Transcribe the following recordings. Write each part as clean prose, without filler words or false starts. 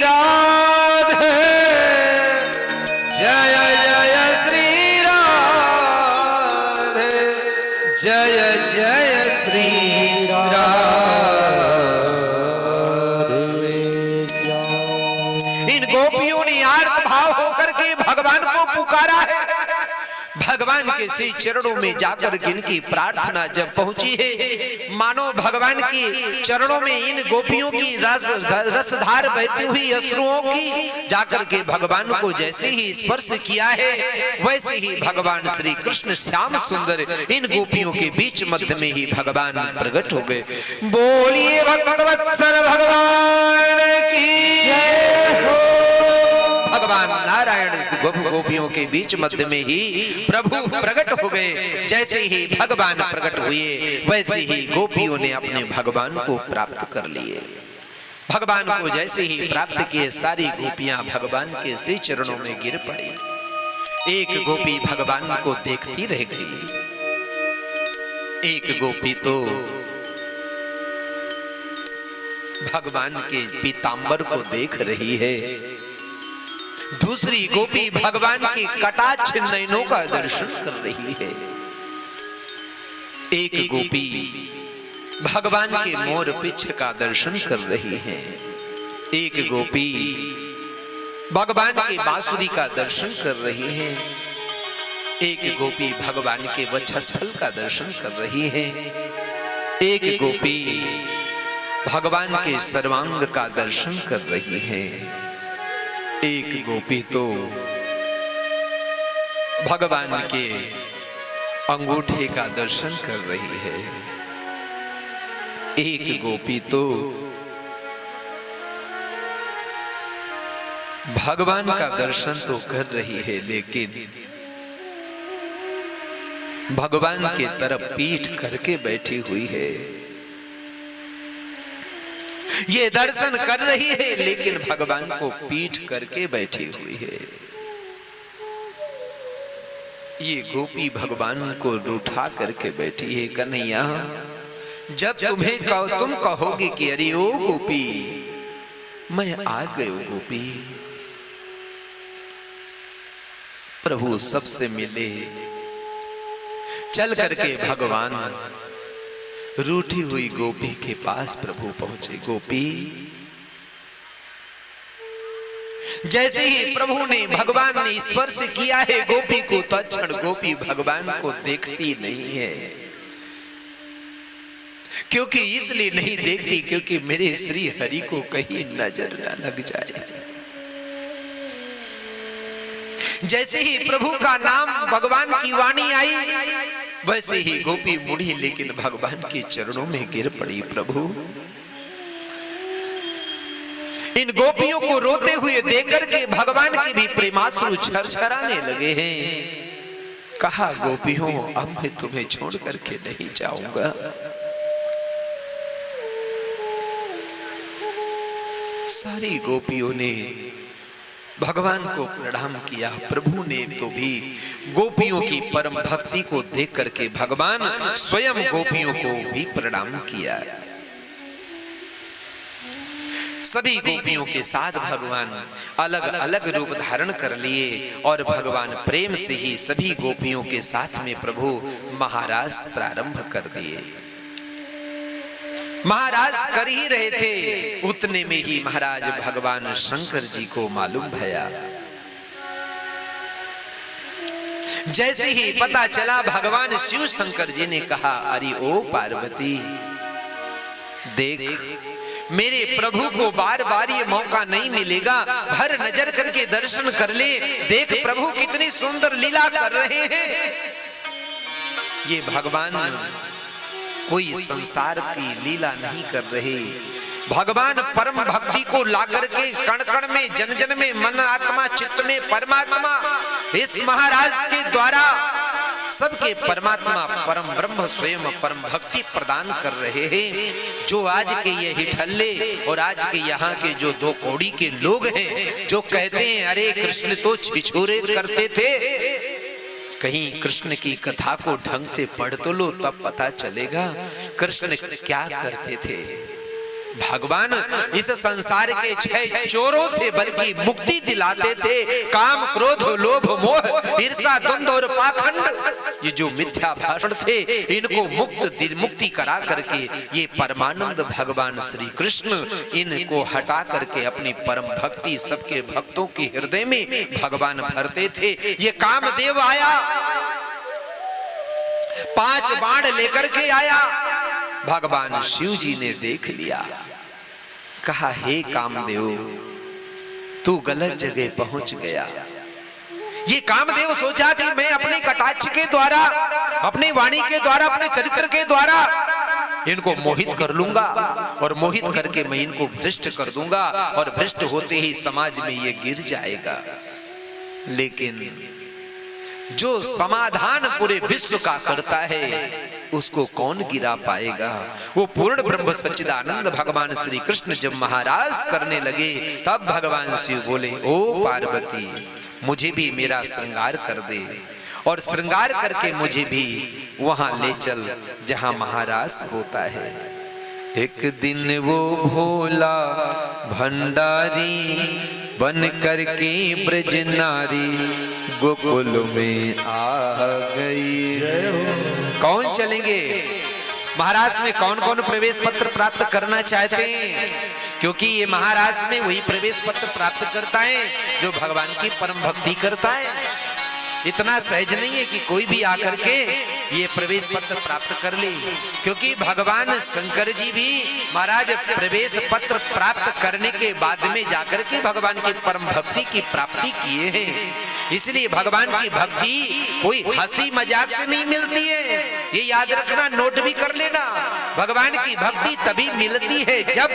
राधे, जय जय श्री राधे, जय जय श्री राधे। इन गोपियों ने आर्त भाव होकर के भगवान को पुकारा है। भगवान के श्री चरणों में जाकर इनकी प्रार्थना जब पहुंची है, मानो भगवान के चरणों में इन गोपियों की रसधार बहती हुई अश्रुओं की जाकर के भगवान को जैसे ही स्पर्श किया है, वैसे ही भगवान श्री कृष्ण श्याम सुंदर इन गोपियों के बीच मध्य में ही भगवान प्रकट हो गए। बोलिए भक्तवत्सल भगवान की जय हो। भगवान नारायण गोपियों के बीच मध्य में ही प्रभु प्रकट हो गए। जैसे ही भगवान प्रकट हुए, वैसे ही गोपियों ने अपने भगवान को प्राप्त कर लिए। भगवान को जैसे ही प्राप्त किए, सारी गोपियां भगवान के श्री चरणों में गिर पड़ी। एक गोपी भगवान को देखती रह गई। एक गोपी तो भगवान के पीतांबर को देख रही है, दूसरी गोपी भगवान के कटाक्ष नयनों का दर्शन कर रही है। एक गोपी भगवान के मोर पिछ का दर्शन कर रही है। एक गोपी भगवान के बांसुरी का दर्शन कर रही है। एक गोपी भगवान के वक्षस्थल का दर्शन कर रही है। एक गोपी भगवान के सर्वांग का दर्शन कर रही है। एक गोपी तो भगवान के अंगूठे का दर्शन कर रही है। एक गोपी तो भगवान का दर्शन तो कर रही है, लेकिन भगवान के तरफ पीठ करके बैठी हुई है। ये दर्शन कर रही है, लेकिन भगवान को पीठ करके बैठी हुई है। ये गोपी भगवान को रूठा करके बैठी है। कन्हैया, जब तुम्हें तुम कहोगे कि अरे ओ गोपी, मैं आ गयो गोपी, प्रभु सबसे मिले। चल करके भगवान रूठी हुई गोपी के पास प्रभु पहुंचे। गोपी, जैसे ही प्रभु ने भगवान ने स्पर्श किया है गोपी को, तत्क्षण गोपी भगवान को देखती नहीं है। क्योंकि इसलिए नहीं देखती क्योंकि मेरे श्री हरि को कहीं नजर न लग जाए। जैसे ही प्रभु का नाम भगवान की वाणी आई, वैसे ही गोपी मुड़ी, लेकिन भगवान के चरणों में गिर पड़ी। प्रभु, इन गोपियों को रोते हुए देखकर के भगवान के भी प्रेमाश्रु छरछराने लगे हैं। कहा, गोपियों, अब मैं तुम्हें छोड़ करके नहीं जाऊंगा। सारी गोपियों ने भगवान को प्रणाम किया। प्रभु ने तो भी गोपियों की परम भक्ति को देख करके भगवान स्वयं गोपियों को भी प्रणाम किया। सभी गोपियों के साथ भगवान अलग अलग रूप धारण कर लिए और भगवान प्रेम से ही सभी गोपियों के साथ में प्रभु महाराज प्रारंभ कर दिए। महाराज कर ही रहे थे, उतने में ही महाराज भगवान शंकर जी को मालूम भया। जैसे ही पता चला, भगवान शिव शंकर जी ने कहा, अरे ओ पार्वती, देख मेरे प्रभु को बार बार ये मौका नहीं मिलेगा, भर नजर करके दर्शन कर ले। देख प्रभु कितनी सुंदर लीला कर रहे हैं। ये भगवान कोई संसार की लीला नहीं कर रहे। भगवान परम भक्ति को लाकर के कण कण में, जन जन में, मन आत्मा चित्त में परमात्मा इस महाराज के द्वारा सबके परमात्मा परम ब्रह्म स्वयं परम भक्ति प्रदान कर रहे हैं। जो आज के ये हिठल्ले और आज के यहाँ के जो दो कौड़ी के लोग हैं, जो कहते हैं अरे कृष्ण तो छिछोरे करते थे, कहीं कृष्ण की कथा को ढंग से पढ़ तो लो, तब पता चलेगा कृष्ण क्या करते थे। भगवान इस संसार के 6 चोरों से बल्कि मुक्ति दिलाते थे। काम, क्रोध, लोभ, मोह, ईर्ष्या, द्वंद्व और पाखंड, ये जो मिथ्या भाषण थे, इनको मुक्ति करा करके ये परमानंद भगवान श्री कृष्ण इनको हटा करके अपनी परम भक्ति सबके भक्तों के हृदय में भगवान भरते थे। ये कामदेव आया, 5 बाण लेकर के आया। भगवान शिव जी ने देख लिया, कहा हे कामदेव तू गलत जगह पहुंच गया। ये कामदेव सोचा कि मैं अपने कटाक्ष के द्वारा, अपनी वाणी के द्वारा, अपने चरित्र के द्वारा इनको मोहित कर लूंगा और मोहित करके मैं इनको भ्रष्ट कर दूंगा और भ्रष्ट होते ही समाज में ये गिर जाएगा। लेकिन जो समाधान पूरे विश्व का करता है उसको कौन गिरा पाएगा। वो पूर्ण ब्रह्म सच्चिदानंद भगवान श्री कृष्ण जब महाराज करने लगे तब भगवान शिव बोले, ओ पार्वती मुझे भी मेरा श्रृंगार कर दे और श्रृंगार करके मुझे भी वहां ले चल जहां महाराज होता है। एक दिन वो भोला भंडारी बन करके ब्रज नारी गोकुल में आ गई। कौन चलेंगे महाराज में? कौन कौन प्रवेश पत्र प्राप्त करना चाहते हैं? क्योंकि ये महाराज में वही प्रवेश पत्र प्राप्त करता है जो भगवान की परम भक्ति करता है। इतना सहज नहीं है कि कोई भी आकर के ये प्रवेश पत्र प्राप्त कर ले, क्योंकि भगवान शंकर जी भी महाराज प्रवेश पत्र प्राप्त करने के बाद में जाकर के भगवान की परम भक्ति की प्राप्ति किए हैं। इसलिए भगवान की भक्ति कोई हंसी मजाक से नहीं मिलती है, ये याद रखना, नोट भी कर लेना। भगवान की भक्ति तभी मिलती है जब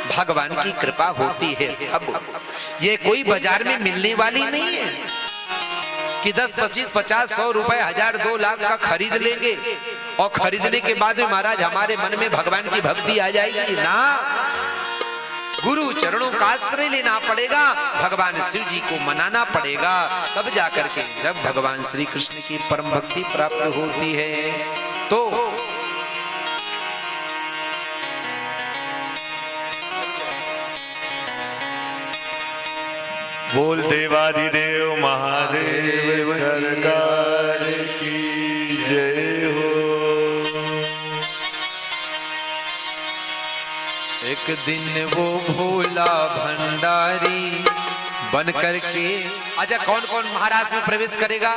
भगवान की कृपा होती है। अब ये कोई बाजार में मिलने वाली नहीं है कि 10, 25, 50, 100 रुपए, 1000, 2 लाख का खरीद लेंगे और खरीदने के बाद में महाराज हमारे मन में भगवान की भक्ति आ जाएगी ना। गुरु चरणों का आश्रय लेना पड़ेगा, भगवान शिव जी को मनाना पड़ेगा, तब जाकर के जब भगवान श्री कृष्ण की परम भक्ति प्राप्त होती है। तो बोल देवादिदेव महादेव सरकार की जय हो। एक दिन वो भोला भंडारी बन करके, अच्छा कौन कौन महाराज में प्रवेश करेगा?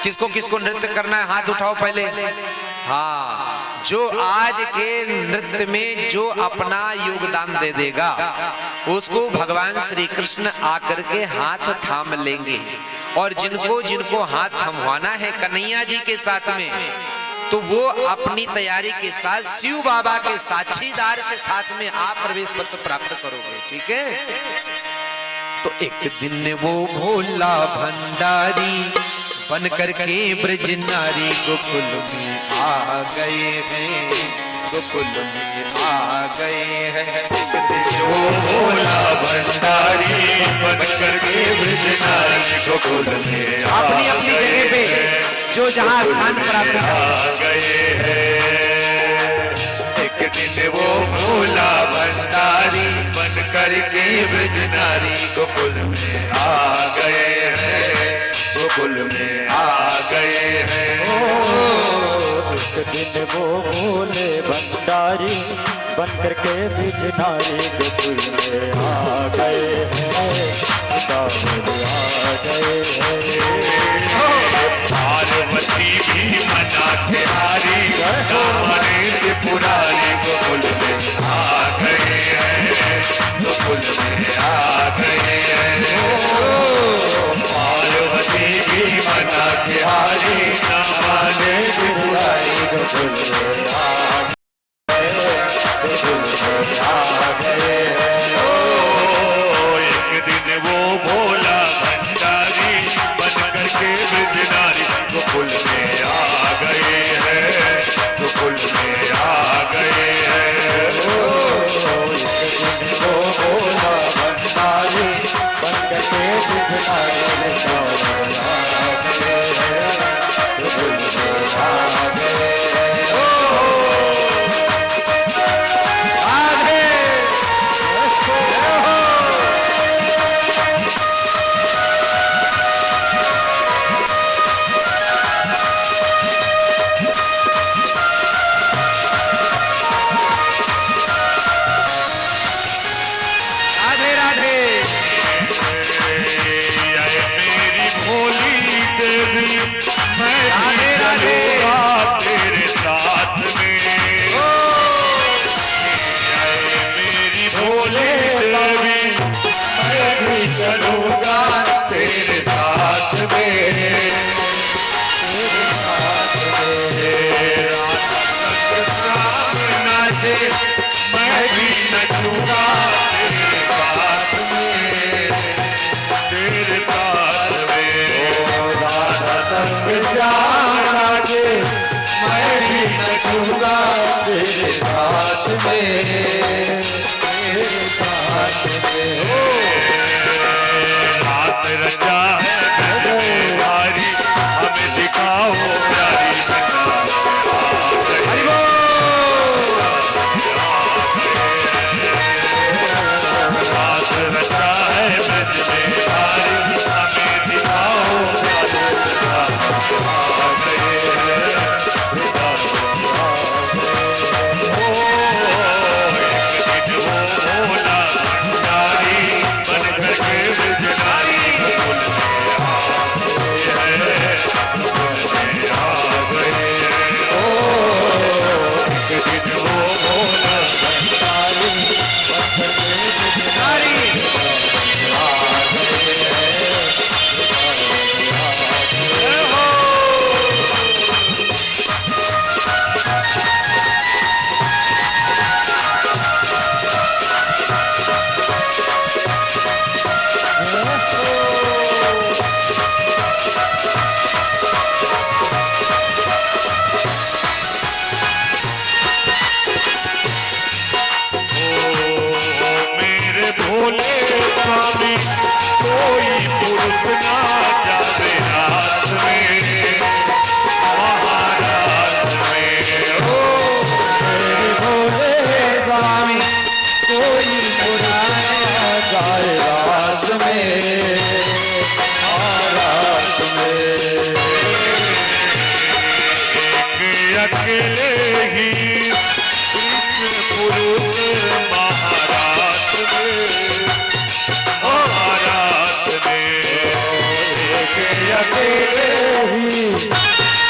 किसको किसको नृत्य करना है? हाथ उठाओ पहले। हाँ, जो आज के नृत्य में जो अपना योगदान दे देगा उसको भगवान श्री कृष्ण आकर के हाथ थाम लेंगे, और जिनको जिनको हाथ थमवाना है कन्हैया जी के साथ में, तो वो अपनी तैयारी के साथ शिव बाबा के साक्षीदार के साथ में आप प्रवेश पत्र प्राप्त करोगे। ठीक है? तो एक दिन वो भोला भंडारी बन करके ब्रज नारी गोकुल में आ गए हैं, गोकुल में आ गए हैं। वो भोला भंडारी बन करके ब्रज नारी गोकुल में अपनी अपनी जगह पे जो जहाँ स्थान प्राप्त आ गए हैं। एक दिन वो भोला भंडारी बन करके ब्रज नारी गोकुल में आ गए हैं, गोकुल में आ गए हैं। एक दिन वो भोले भंडारी बन करके ब्रज नारी गोकुल में आ गए हैं, आ गए हैं। पार्वती भी मनाते हारी हमारे त्रिपुरारी गोकुल में आ गए हैं, गोकुल में आ गए हैं। पार्वती भी मनाते हारी हमारे त्रिपुरारी गोकुल में आ गए हैं। एक दिन वो भोला भंडारी बन करके ब्रज नारी गोकुल में आ गए हैं, गोकुल में आ गए हैं। वो भोला भंडारी बन करके ब्रज नारी गोकुल में आ गए हैं। चलूंगा तेरे साथ में, नाचे मैं भी नचूंगा तेरे साथ में, तेरे साथ में। राधा संग श्याम नाचे मैं भी नचूंगा तेरे साथ में, तेरे साथ में। हाथ रचा है हमारी, हमें दिखाओ प्यारी हाथ रचा है ब्रज में हारी, हमें दिखाओ स्वामी, कोई पुरुष ना जावे रात में, महारात में। ओ मेरे भोले स्वामी, कोई पुराना जाए रात में, महारात में। अकेले ही कृष्ण पुरुष महारात में, महारात में। अकेले ही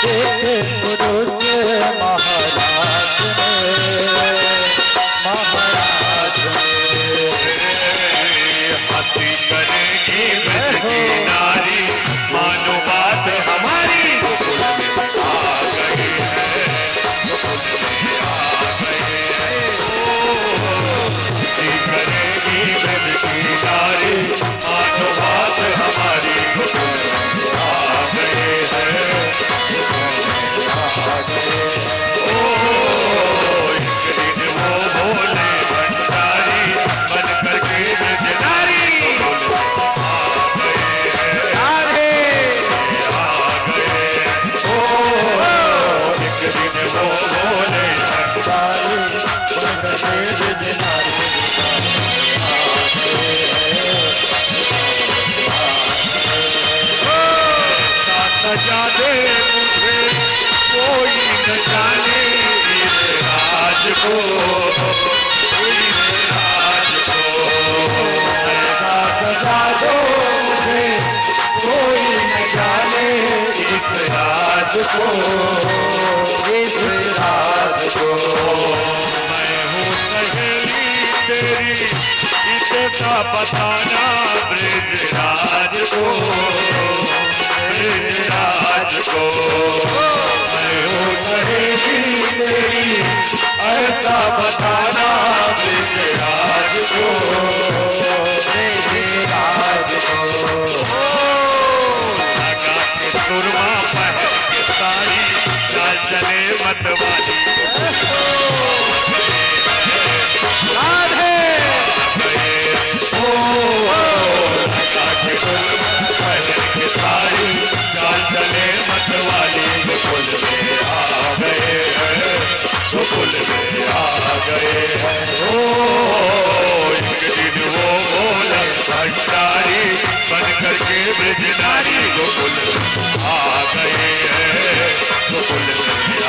देखे पुरुष महाराज में, महाराज में। हंसी करेगी ब्रज की नारी, मानो बात हमारी आ गई है, आ गई है। हंसी करेगी ब्रज की नारी, मानो बात हमारी आ गई है, आ गई है। ओ एक दिन वो भोले भंडारी बन करके ब्रजनारी सजा दे मुझे, कोई न जाने इस राज को, इस राज को। सजा दो मुझे, कोई न जाने इस राज को, इस राज को। मैं हूँ सहेली तेरी, इतना बताना ब्रजराज को, ब्रजराज को। मैं हूँ सहेली तेरी, ऐसा बताना ब्रजराज को, ब्रजराज को। लगा के सुरमा पहन के साड़ी, चाल चले मतवाली सारी चाल चले मतवाली, गोकुल में आ गए हैं, गोकुल में आ गए हैं। ओ एक दिन वो भोला भंडारी बन करके ब्रजनारी, गोकुल में आ गए हैं, गोकुल में आ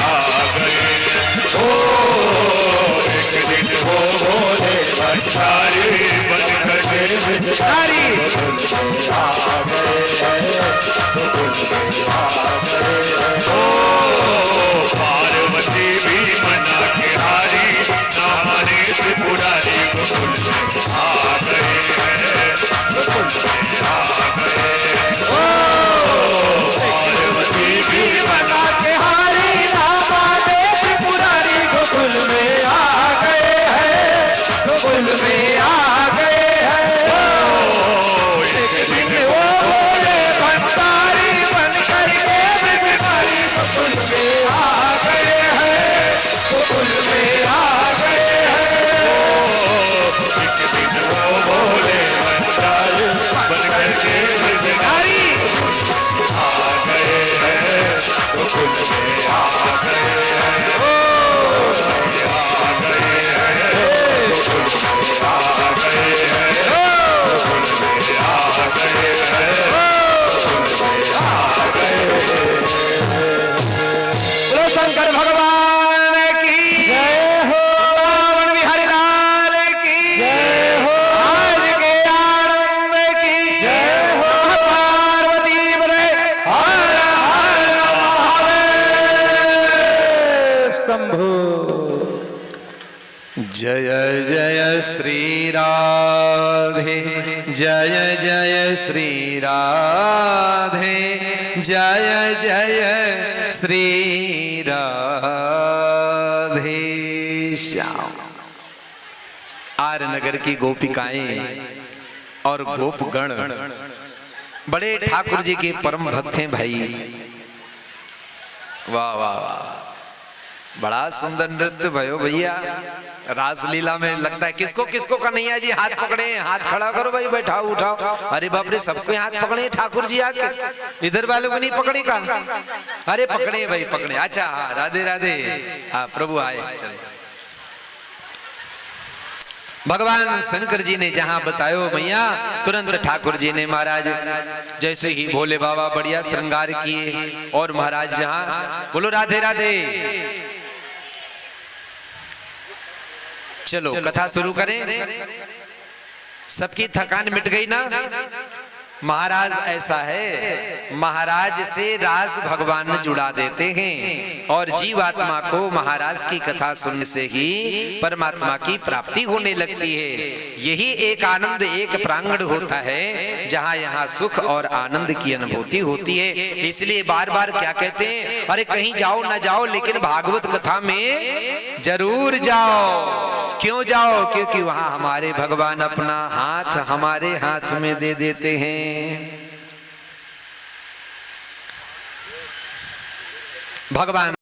गए हैं। ओ एक दिन वो भोले भंडारी बन करके ब्रजनारी, गोकुल में आ गए हैं, गोकुल में आ गए हैं। ओ पार्वती भी मना के हारी, ना माने त्रिपुरारी, गोकुल में आ गए हैं, गोकुल में के ब्रजधारी आ गए हैं, गोकुल में आ गए हैं, आ गए हैं, गोकुल में आ गए हैं, गोकुल में आ गए हैं, गोकुल में आ गए हैं। बोलो शंकर भगवान की जय हो, रावण बिहारी लाल की जय हो, आज के आनंद की जय हो। पार्वती बले हर हर महादेव। शंभु। जय जय श्री राधे, जय जय श्री राधे, जय जय श्री राधे श्याम। आर नगर की गोपिकाएं और गोपगण बड़े ठाकुर जी के परम भक्त हैं भाई। वाह वाह वाह, बड़ा सुंदर नृत्य भयो भैया। रासलीला में लगता है किसको किसको कन्हैया जी हाथ पकड़े, हाथ खड़ा करो भाई, बैठाओ उठाओ। अरे बाप रे, सबको हाथ पकड़े ठाकुर जी आके, इधर वालों को नहीं पकड़े का? अरे पकड़े भाई पकड़े। अच्छा हाँ, राधे राधे। हाँ प्रभु आए। चलो, भगवान शंकर जी ने जहां बतायो मैया, तुरंत ठाकुर जी ने महाराज जैसे ही भोले बाबा बढ़िया श्रृंगार किए और महाराज जहां बोलो राधे राधे। चलो कथा शुरू करें। सबकी थकान मिट गई ना? महाराज ऐसा है, महाराज से राज भगवान जुड़ा देते हैं और जीवात्मा को महाराज की कथा सुनने से ही परमात्मा की प्राप्ति होने लगती है। यही एक आनंद, एक प्रांगण होता है जहां यहाँ सुख और आनंद की अनुभूति होती है। इसलिए बार बार क्या कहते हैं, अरे कहीं जाओ ना जाओ लेकिन भागवत कथा में जरूर जाओ। क्यों जाओ? क्योंकि वहां हमारे भगवान अपना हाथ हमारे हाथ में दे देते हैं। भगवान